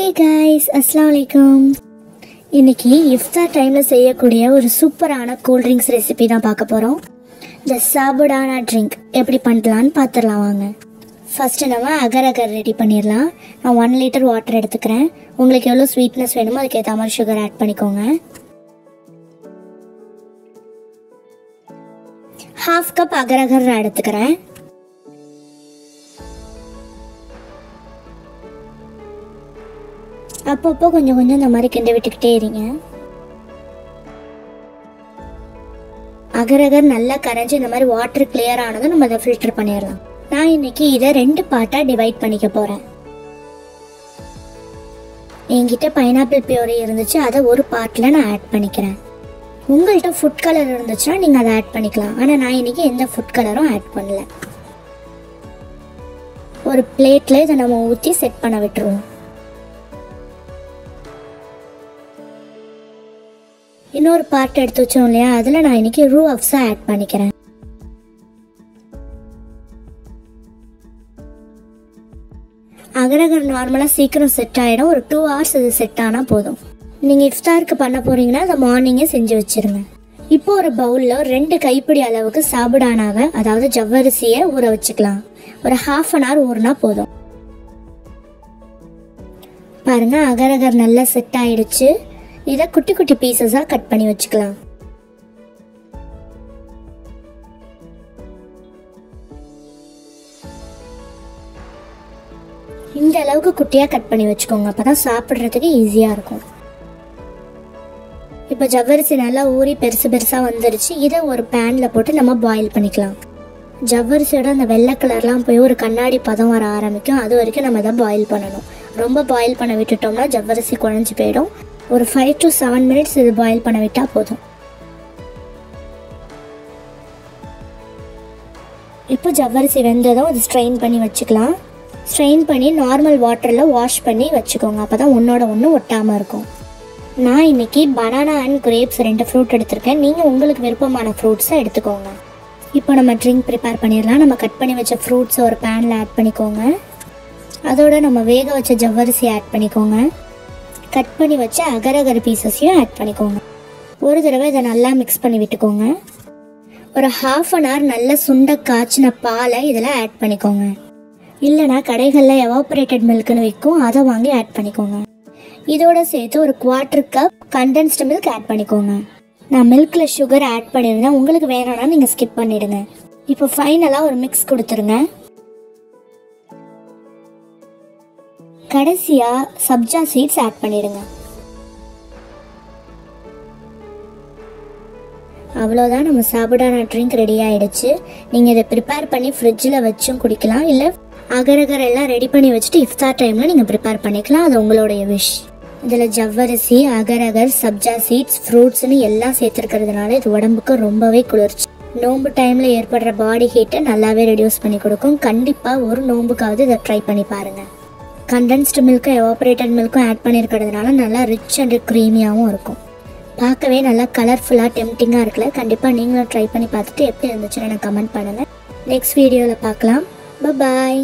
Hey guys, Assalamu alaikum. இன்னைக்கு இஃப்தார் டைம்ல செய்யக்கூடிய ஒரு சூப்பரான கூல் ட்ரிங்க்ஸ் ரெசிபி தான் பார்க்க போறோம். இந்த சாபுடானா ட்ரிங்க் எப்படி பண்ணலாம்னு பார்த்துடலாம் வாங்க. ஃபர்ஸ்ட் நம்ம அகர் அகர் ரெடி பண்ணிடலாம். நான் 1 லிட்டர் வாட்டர் எடுத்துக்கிறேன். உங்களுக்கு எவ்வளோ ஸ்வீட்னஸ் வேணுமோ அதுக்கு ஏற்ற மாதிரி சுகர் ஆட் பண்ணிக்கோங்க. 1/2 கப் அகர் அகர் நான் எடுத்துக்கிறேன். அப்பப்போ கொஞ்சம் கொஞ்சம் இந்த மாதிரி கிண்ட விட்டுக்கிட்டே இருங்க. அகர் அகர் நல்லா கரைஞ்சி இந்த மாதிரி வாட்டர் கிளியர் ஆனதும் நம்ம அதை ஃபில்டர் பண்ணிடலாம். நான் இன்னைக்கு இதை 2 பார்ட்டாக டிவைட் பண்ணிக்க போகிறேன். என்கிட்ட பைனாப்பிள் பியூரி இருந்துச்சு, அதை ஒரு பார்ட்டில் நான் ஆட் பண்ணிக்கிறேன். உங்கள்கிட்ட ஃபுட் கலர் இருந்துச்சுன்னா நீங்கள் அதை ஆட் பண்ணிக்கலாம். ஆனால் நான் இன்னைக்கு எந்த ஃபுட் கலரும் ஆட் பண்ணல. ஒரு பிளேட்டில் இதை நம்ம ஊற்றி செட் பண்ண விட்டுருவோம். இன்னொரு பார்ட் எடுத்து வச்சோம் இல்லையா, அதில் நான் இன்னைக்கு ரூ அஃப்ஸா ஆட் பண்ணிக்கிறேன். அகரகர் நார்மலாக சீக்கிரம் செட் ஆகிடும். ஒரு 2 hours இது செட் ஆனால் போதும். நீங்கள் இஃப்தாருக்கு பண்ண போகிறீங்கன்னா அதை மார்னிங்கே செஞ்சு வச்சுருங்க. இப்போ ஒரு பவுலில் 2 கைப்பிடி அளவுக்கு சாபுடானாவை, அதாவது ஜவ்வரிசியை ஊற வச்சுக்கலாம். ஒரு 1/2 hour ஊறினா போதும். பாருங்கள், அகரகர் நல்லா செட் ஆகிடுச்சு. இதை குட்டி குட்டி பீசஸாக கட் பண்ணி வச்சுக்கலாம். இந்த அளவுக்கு குட்டியாக கட் பண்ணி வச்சுக்கோங்க, அப்போ தான் சாப்பிட்றதுக்கு ஈஸியாக இருக்கும். இப்போ ஜவ்வரிசி நல்லா ஊறி பெருசு பெருசாக வந்துருச்சு. இதை ஒரு பேனில் போட்டு நம்ம பாயில் பண்ணிக்கலாம். ஜவ்வரிசியோட அந்த வெள்ளை கலர்லாம் போய் ஒரு கண்ணாடி பதம் வர ஆரம்பிக்கும். அது வரைக்கும் நம்ம இதை பாயில் பண்ணணும். ரொம்ப பாயில் பண்ண விட்டுட்டோம்னா ஜவ்வரிசி குழஞ்சி போயிடும். ஒரு 5 to 7 minutes இது பாயில் பண்ண விட்டால் போதும். இப்போ ஜவ்வரிசி வெந்ததும் இது ஸ்ட்ரெயின் பண்ணி வச்சுக்கலாம். ஸ்ட்ரெயின் பண்ணி நார்மல் வாட்டரில் வாஷ் பண்ணி வச்சுக்கோங்க, அப்போ தான் ஒன்றோட ஒன்று ஒட்டாமல் இருக்கும். நான் இன்னைக்கு பனானா அண்ட் கிரேப்ஸ் 2 ஃப்ரூட் எடுத்திருக்கேன். நீங்கள் உங்களுக்கு விருப்பமான ஃப்ரூட்ஸை எடுத்துக்கோங்க. இப்போ நம்ம ட்ரிங்க் ப்ரிப்பேர் பண்ணிடலாம். நம்ம கட் பண்ணி வச்ச ஃப்ரூட்ஸை ஒரு பேனில் ஆட் பண்ணிக்கோங்க. அதோட நம்ம வேக வச்ச ஜவ்வரிசி ஆட் பண்ணிக்கோங்க. கட் பண்ணி வச்ச அகர் அகர் பீசஸையும் ஆட் பண்ணிக்கோங்க. ஒரு தடவை இதை நல்லா மிக்ஸ் பண்ணி விட்டுக்கோங்க. ஒரு 1/2 hour நல்ல சுண்ட காய்ச்சின பாலை இதில் ஆட் பண்ணிக்கோங்க. இல்லைனா கடைகளில் எவாபரேட்டட் மில்க்னு விற்கும், அதை வாங்கி ஆட் பண்ணிக்கோங்க. இதோட சேர்த்து ஒரு 1/4 கப் கண்டென்ஸ்டு மில்க் ஆட் பண்ணிக்கோங்க. நான் மில்கில் சுகர் ஆட் பண்ணியிருந்தேன், உங்களுக்கு வேணும்னா நீங்கள் ஸ்கிப் பண்ணிவிடுங்க. இப்போ ஃபைனலாக ஒரு மிக்ஸ் கொடுத்துருங்க. கடைசியா சப்ஜா சீட்ஸ் ஆட் பண்ணிடுங்க. அவ்வளோதான், நம்ம சாபுடானா ட்ரிங்க் ரெடி ஆயிடுச்சு. நீங்கள் இதை ப்ரிப்பேர் பண்ணி ஃப்ரிட்ஜில் வச்சும் குடிக்கலாம். இல்லை அகர் அகர் எல்லாம் ரெடி பண்ணி வச்சுட்டு இஃப்தார் டைமில் நீங்கள் ப்ரிப்பேர் பண்ணிக்கலாம். அது உங்களுடைய விஷ். இதில் ஜவ்வரிசி, அகர் அகர், சப்ஜா சீட்ஸ், ஃப்ரூட்ஸ்னு எல்லாம் சேர்த்துருக்கிறதுனால இது உடம்புக்கு ரொம்பவே குளிர்ச்சி. நோம்பு டைமில் ஏற்படுற பாடி ஹீட்டை நல்லாவே ரெடியூஸ் பண்ணி கொடுக்கும். கண்டிப்பாக ஒரு நோம்புக்காவது இதை ட்ரை பண்ணி பாருங்கள். கண்டென்ஸ்டு மில்க்கும் எவாபரேட்டட் மில்க்கும் ஆட் பண்ணியிருக்கிறதுனால நல்லா ரிச் அண்ட் க்ரீமியாகவும் இருக்கும். பார்க்கவே நல்லா கலர்ஃபுல்லாக டெம்டிங்காக இருக்குல்ல. கண்டிப்பாக நீங்களும் ட்ரை பண்ணி பார்த்துட்டு எப்படி இருந்துச்சுன்னு எனக்கு கமெண்ட் பண்ணுங்கள். நெக்ஸ்ட் வீடியோவில் பார்க்கலாம். பாய்.